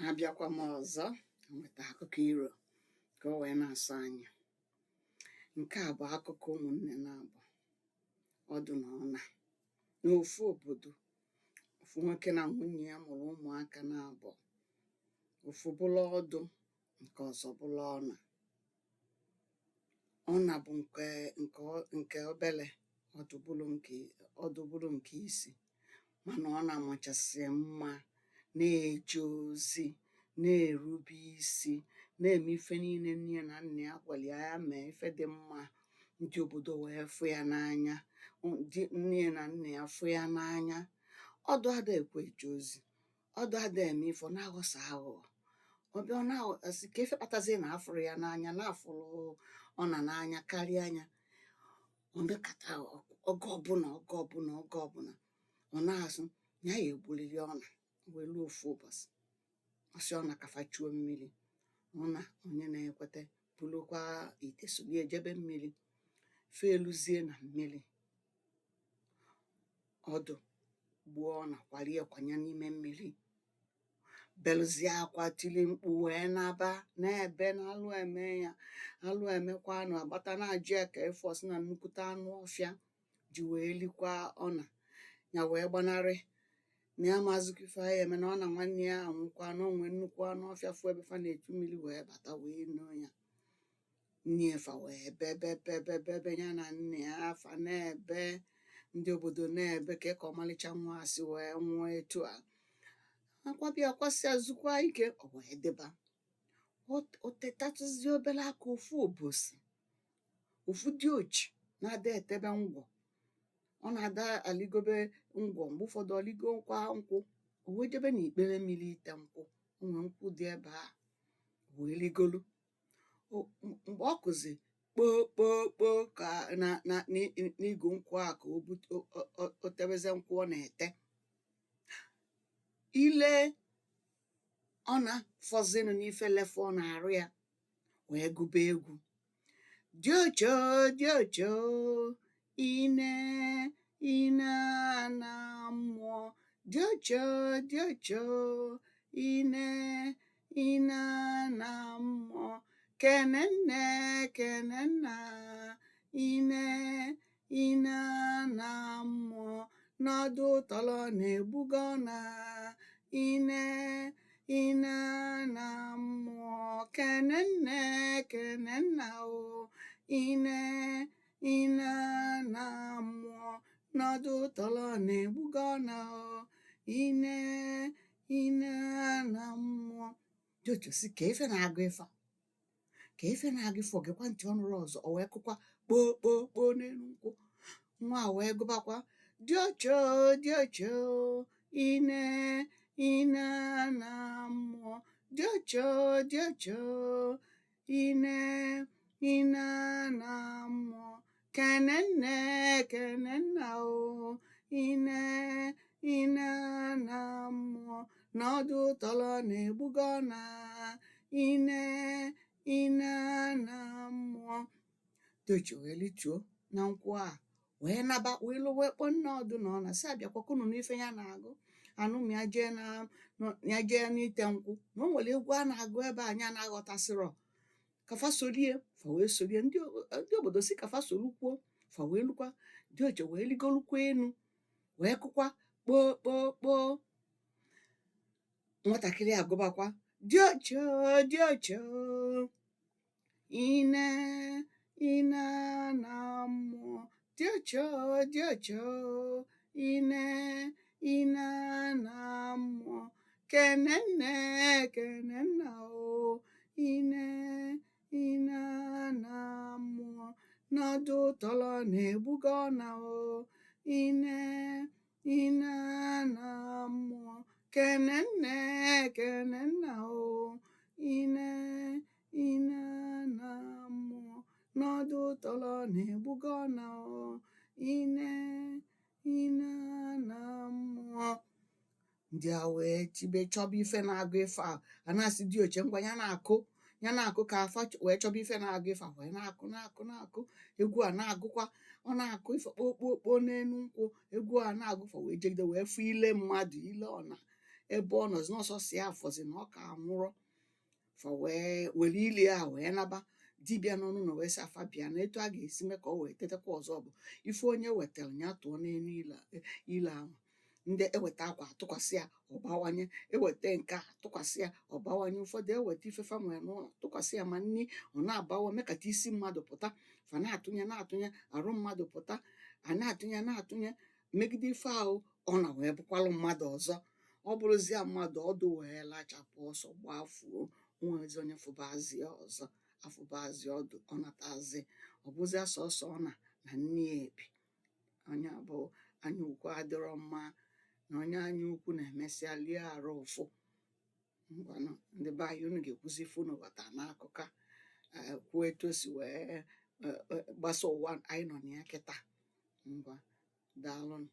abịakwa m ọzọ nweta akụkọ iro ka o wee na-asọ anyị. Nke a bụ akụkọ ụmụnne na-abụ ọdụ na ọna n'ofu obodo. Ofu nwoke na nwunye ya mụrụ ụmụaka na-abụ, ofu bụla ọdụ, nke ọzọ bụla ọna. Ọna bụ nke obele, ọdụ bụrụ nke isi, mana ọ na-amachasị mma, na-eje ozi, na-erube isi, na-eme ife niile nne na nna ya gwara ya mee, ife dị mma. Ndị obodo wee fụ ya n'anya, nne na nna ya fụ ya n'anya. Ọdụ ada ekwe eje ozi, ọdụ ada eme ife, ọ na-aghọsa aghụghọ. Ọbịa ọ na-asị ka ife kpatazie na afụrụ ya n'anya, na-afụrụ ọ na n'anya karịa anya. Ọ mekata oge ọbụla ọ na-asụ ya ya egburiri ọna. Welu ofu ụbọchị ọsị ọna kafa chuo mmiri, ọna onye na-ekweta bulukwa ite solie jebe mmiri. Feluzie na mmiri, ọdụ gbuo ọna, kwalie kwanye n'ime mmiri, belụzie akwa, tili mkpu wee naba na-ebe na alụ eme ya. Alụ emekwa anụ agbata na-ajụ ya ka efu ọsị na nnukwute anụ ọfịa ji wee likwa ọna ya, wee gbanarị na ya mazụkwa ife ya eme, na ọ na nwanne ya anwụkwa, na onwe nnukwu anụ ọfịa fụ ebe fa na-echu mmiri wee bata wee noo ya. Nne fa wee bebe ya na nne ya afa na-ebe, ndị obodo na-ebe ka ọ ọmalịcha nwa asị wee nwụọ etu a. Akwabịa kwasịa zukwa ike, o wee dịba. O tetatụzie obere aka ofu ụbọchị, ofu dị ochi na-ada etebe ngwọ. Ọ na-ada aligobe ngwọ, mgbe ụfọdụ oligokwa nkwụ. O wee jebe n'ikpere mmiri ite nkwụ, onwe nkwụ dị ebe a, wee ligolu. Mgbe ọ kụzi kpoo ka n'igu nkwụ a ka o tebeze nkwụ ọ na-ete, ile ọ na-fọzinụ n'ife lefe ọ na-arụ ya, wee gụba egwu. Diocho diocho ine na mmụọ, diocho diocho ine na mmụọ, kenenne kenenna ine na mmụọ, n'ọdụ tọlọ na-egbugo ọna ine na mmụọ, kenenne kenenna o ine na mmụọ, n'ọdụ tọlọ na-egbugo ọna o ine na mmụọ. Diocho si ka ife na-agụ ife, ka ife na-agụ ife, ogekwa ntị ọnụrụ ọzọ. O wee kụkwa kpoo n'elu nkwụ. Nwa wee gụbakwa diocho diocho ine na mmụọ, diocho diocho ine na mmụọ, kenenne kenenna o ine na mmụọ, n'ọdụ tọlọ na-egbugo ọna ine na mmụọ. Diocho wee lituo na nkwụ a wee naba, wee lụwa kpọ nne ọdụ na ọna si abịakwakunu n'ife ya na-agụ. Anụm ya jee n'ite nkwụ, na o nwere egwu a na-agụ ebe anyị na-aghọtasịrọ. Kafa solie, fa wee solie, ndị obodo si kafa solukwuo, fa wee lukwa. Diocho wee ligolukwa enu wee kụkwa kpoo. Nwatakịrị agụbakwa diocho diocho ine na mmụọ, diocho diocho ine na mmụọ, kenenne kenenna o ine na mmụọ, n'ọdụ tọlọ na-egbugo ọna o ine na mmụọ, kenenne kenenna o ine na mmụọ, n'ọdụ tọlọ na-egbugo ọna o ine na mmụọ. Ndị a wee tibe chọba ife na-agụ ife a na-asị Diocho ngwa ya na-akụ ka afa wee chọba ife na-agụ ife a, wee na-akụ egwu a na-agụkwa. Ọ na-akụ ife kpoo n'elu nkwụ, egwu a na-agụfa wee jegide wee fụ ile mmadụ, ile ọna ebe ọ nọzi n'ọsọsọ ya afọzi na ọ ka nwụrọ, fa wee were ili a wee naba. Dibịa n'ọnụ na wee sị afa bịa na etu a ga-esi mee ka ọ wee tetekwa ọzọ bụ ife onye wetara ya tụọ n'elu ile ahụ. Ndị eweta akwa atụkwasị ya ọbawanye, eweta nke a tụkwasị ya ọbawanye, ụfọdụ eweta ife fa nwere n'ụlọ tụkwasị ya ma nni ọ na-abawa mekata isi mmadụ pụta, fa na-atụnye arụ mmadụ pụta, a na-atụnye megide ife ahụ ọ na wee bụkwalụ mmadụ ọzọ. Ọ bụrụzie mmadụ ọdụ wee lachapụ ọsọ gbafuo, onwezi onye fụbazi ọzọ, afụbazi ọdụ ọ natazi, ọ bụzia sọsọ ọ na nni ya ebi. Onye bụ anya ukwu adịrọ mma, na onye anya ukwu na-emesịa lie arụ ụfụ. Ngwanụ ndị be anyị, unu ga-ekwuzi ife unu ghọta n'akụkọ a, kwuo etu o si wee gbasa ụwa anyị nọ na ya kịta. Ngwa daalụnụ.